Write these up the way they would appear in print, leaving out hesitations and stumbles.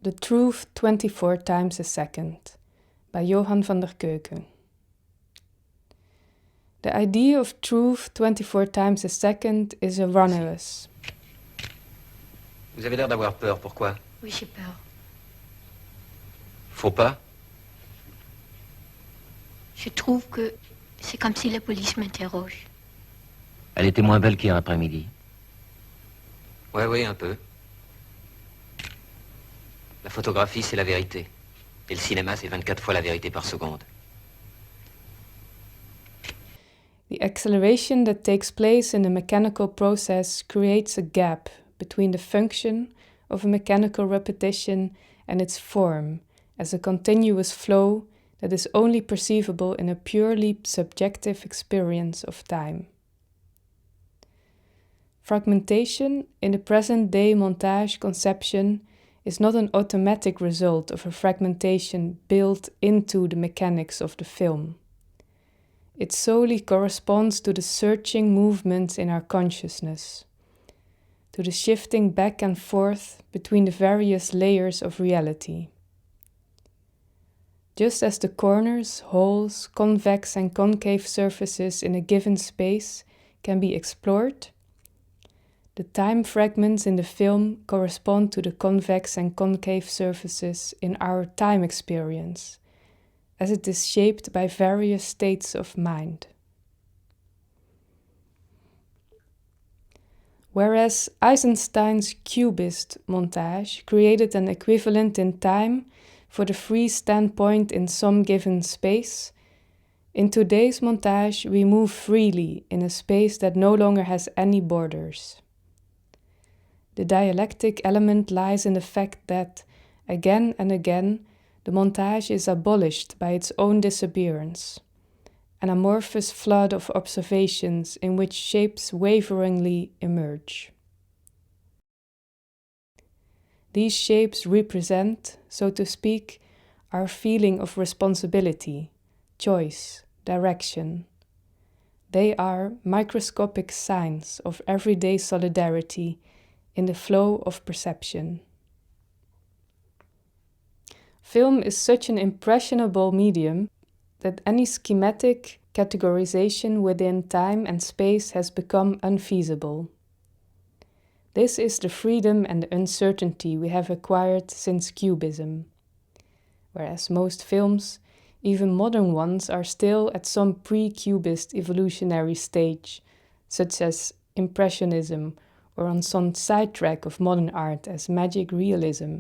The Truth 24 Times a Second by Johan van der Keuken. The idea of truth 24 times a second is erroneous. Vous avez l'air d'avoir peur, pourquoi? Oui, j'ai peur. Faut pas? Je trouve que c'est comme si la police m'interroge. Elle était moins belle qu'hier après-midi. Oui, un peu. La photographie, c'est la vérité. Et le cinéma, c'est 24 fois la vérité par seconde. The acceleration that takes place in a mechanical process creates a gap between the function of a mechanical repetition and its form as a continuous flow that is only perceivable in a purely subjective experience of time. Fragmentation in the present-day montage conception is not an automatic result of a fragmentation built into the mechanics of the film. It solely corresponds to the searching movements in our consciousness, to the shifting back and forth between the various layers of reality. Just as the corners, holes, convex and concave surfaces in a given space can be explored, the time fragments in the film correspond to the convex and concave surfaces in our time experience, as it is shaped by various states of mind. Whereas Eisenstein's cubist montage created an equivalent in time for the free standpoint in some given space, in today's montage we move freely in a space that no longer has any borders. The dialectic element lies in the fact that, again and again, the montage is abolished by its own disappearance, an amorphous flood of observations in which shapes waveringly emerge. These shapes represent, so to speak, our feeling of responsibility, choice, direction. They are microscopic signs of everyday solidarity in the flow of perception. Film is such an impressionable medium that any schematic categorization within time and space has become unfeasible. This is the freedom and the uncertainty we have acquired since Cubism, whereas most films, even modern ones, are still at some pre-Cubist evolutionary stage, such as Impressionism, or on some sidetrack of modern art as magic realism.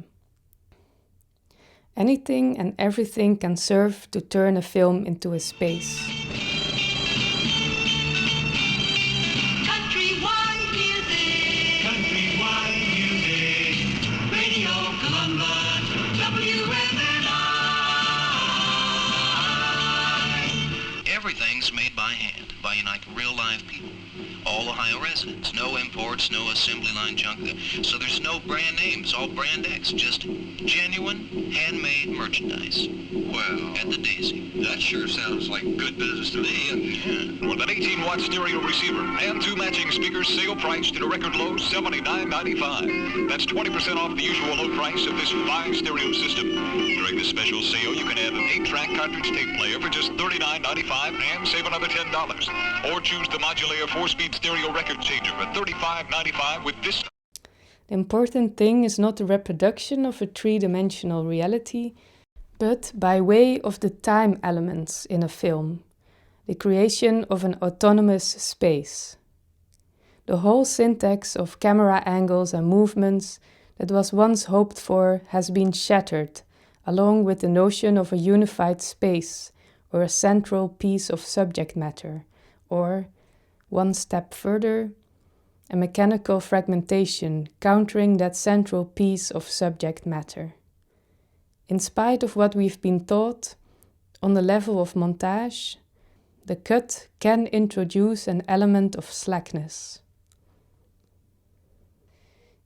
Anything and everything can serve to turn a film into a space. Countrywide music, Radio Columbus, WMNI. Everything's made by hand, by like real live people. All Ohio residents, no imports, no assembly line junk, so there's no brand names, all brand X, just genuine, handmade merchandise. Well, at the Daisy. That sure sounds like good business to me. Yeah. With an 18-watt stereo receiver and 2 matching speakers, sale priced at a record low $79.95. That's 20% off the usual low price of this fine stereo system. During this special sale, you can have an 8-track cartridge tape player for just $39.95 and save another $10. Or choose the Modulator 4-speed stereo record changer for $35.95 with this. The important thing is not the reproduction of a three-dimensional reality, but by way of the time elements in a film, the creation of an autonomous space. The whole syntax of camera angles and movements that was once hoped for has been shattered, along with the notion of a unified space or a central piece of subject matter, or, one step further, a mechanical fragmentation countering that central piece of subject matter. In spite of what we've been taught, on the level of montage, the cut can introduce an element of slackness.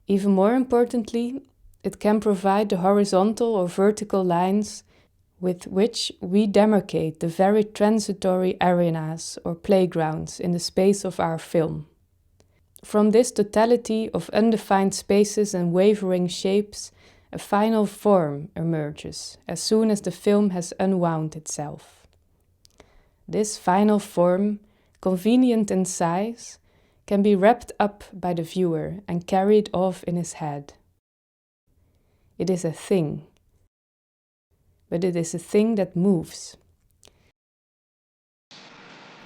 Even more importantly, it can provide the horizontal or vertical lines with which we demarcate the very transitory arenas or playgrounds in the space of our film. From this totality of undefined spaces and wavering shapes, a final form emerges as soon as the film has unwound itself. This final form, convenient in size, can be wrapped up by the viewer and carried off in his head. It is a thing, but it is a thing that moves.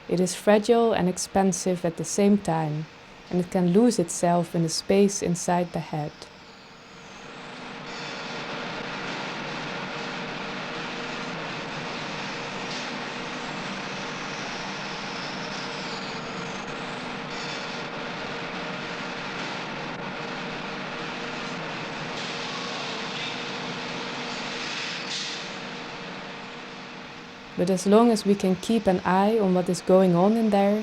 It is fragile and expansive at the same time, and it can lose itself in the space inside the head. But as long as we can keep an eye on what is going on in there,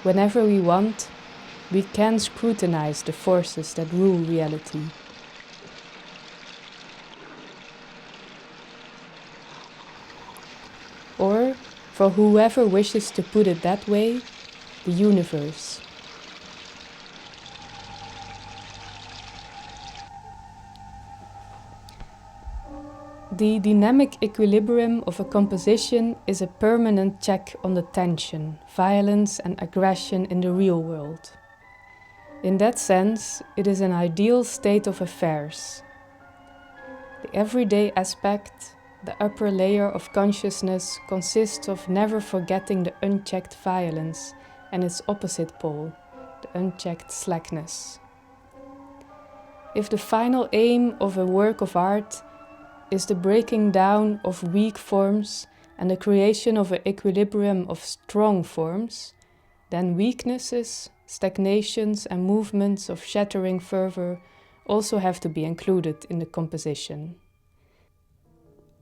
whenever we want, we can scrutinize the forces that rule reality. Or, for whoever wishes to put it that way, the universe. The dynamic equilibrium of a composition is a permanent check on the tension, violence and aggression in the real world. In that sense, it is an ideal state of affairs. The everyday aspect, the upper layer of consciousness, consists of never forgetting the unchecked violence and its opposite pole, the unchecked slackness. If the final aim of a work of art is the breaking down of weak forms and the creation of an equilibrium of strong forms, then weaknesses, stagnations and movements of shattering fervor also have to be included in the composition.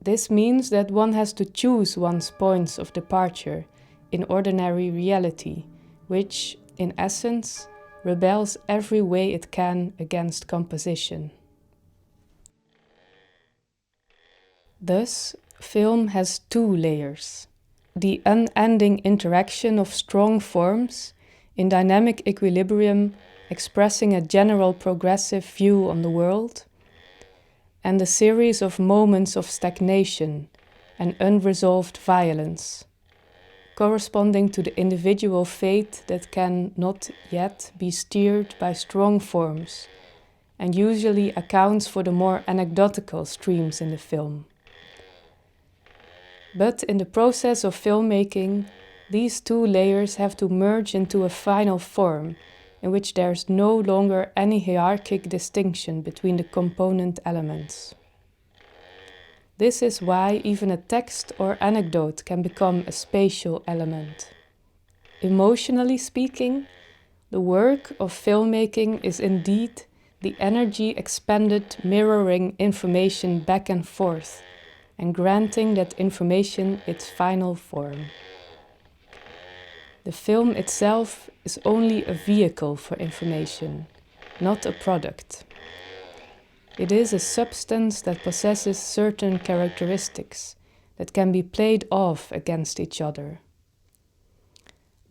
This means that one has to choose one's points of departure in ordinary reality, which, in essence, rebels every way it can against composition. Thus, film has two layers: the unending interaction of strong forms in dynamic equilibrium expressing a general progressive view on the world, and a series of moments of stagnation and unresolved violence, corresponding to the individual fate that can not yet be steered by strong forms, and usually accounts for the more anecdotal streams in the film. But in the process of filmmaking, these two layers have to merge into a final form in which there is no longer any hierarchic distinction between the component elements. This is why even a text or anecdote can become a spatial element. Emotionally speaking, the work of filmmaking is indeed the energy expended mirroring information back and forth, and granting that information its final form. The film itself is only a vehicle for information, not a product. It is a substance that possesses certain characteristics that can be played off against each other.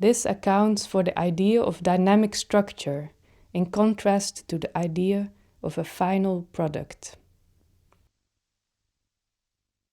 This accounts for the idea of dynamic structure, in contrast to the idea of a final product.